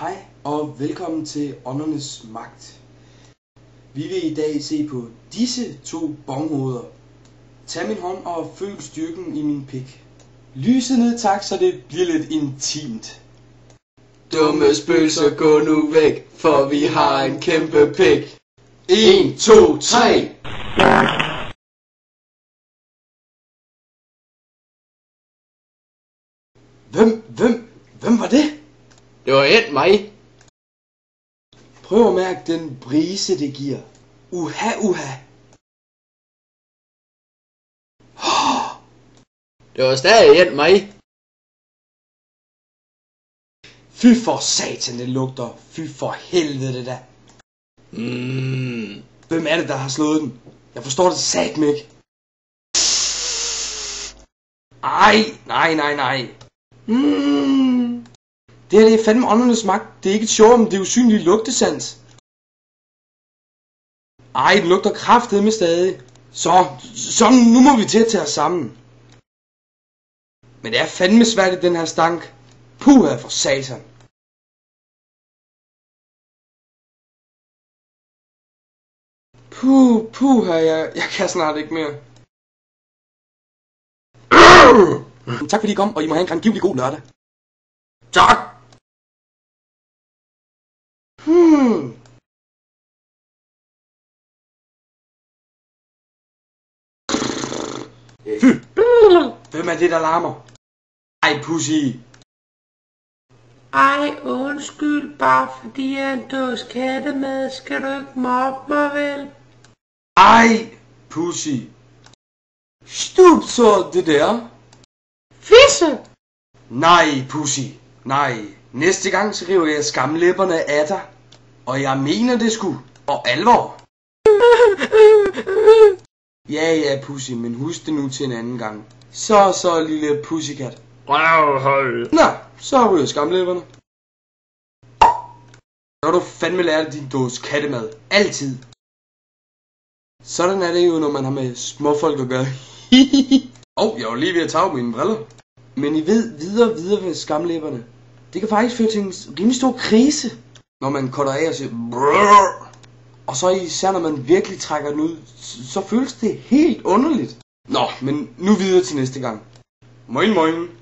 Hej og velkommen til Åndernes Magt. Vi vil i dag se på disse to bonghoveder. Tag min hånd og føl styrken i min pik. Lyset ned tak, så det bliver lidt intimt. Dumme spøgelser, gå nu væk, for vi har en kæmpe pik. 1, 2, 3. Hvem var det? Det var mig. Prøv at mærke den brise det giver. Uha. Det var stadig mig. Fy for satan det lugter. Fy for helvede det da. Hvem er det der har slået den? Jeg forstår det satme ikke. Ej, nej. Det her det er fandme Åndernes Magt. Det er ikke et sjov, men det er usynlig lugtesans. Ej, den lugter kraftedeme stadig. Så nu må vi til at tage os sammen. Men det er fandme svært i den her stank. Puha for satan. Puha, jeg kan snart ikke mere. Tak fordi I kom, og I må have en grandgivelig god lørdag. Tak! Fy! Hvem er det, der larmer? Ej, pussy! Ej, undskyld, bare fordi jeg er en dåse kattemad, skal du ikke mobbe mig vel? Ej, pussy! Stup så det der! Fisse! Nej, pussy! Nej, næste gang så river jeg skamlæberne af dig. Og jeg mener det sgu. Og alvor. Ja, pussy, men husk det nu til en anden gang. Så lille pussykat. Nå, så ryger skamlæberne. Så har du fandme lært din dåse kattemad. Altid. Sådan er det jo, når man har med småfolk at gøre. Jeg var lige ved at tage mine briller. Men I ved videre ved skamlæberne. Det kan faktisk føre til en rimelig stor krise. Når man cutter af og siger brrr. Og så især når man virkelig trækker den ud, så føles det helt underligt. Nå, men nu videre til næste gang. Moin.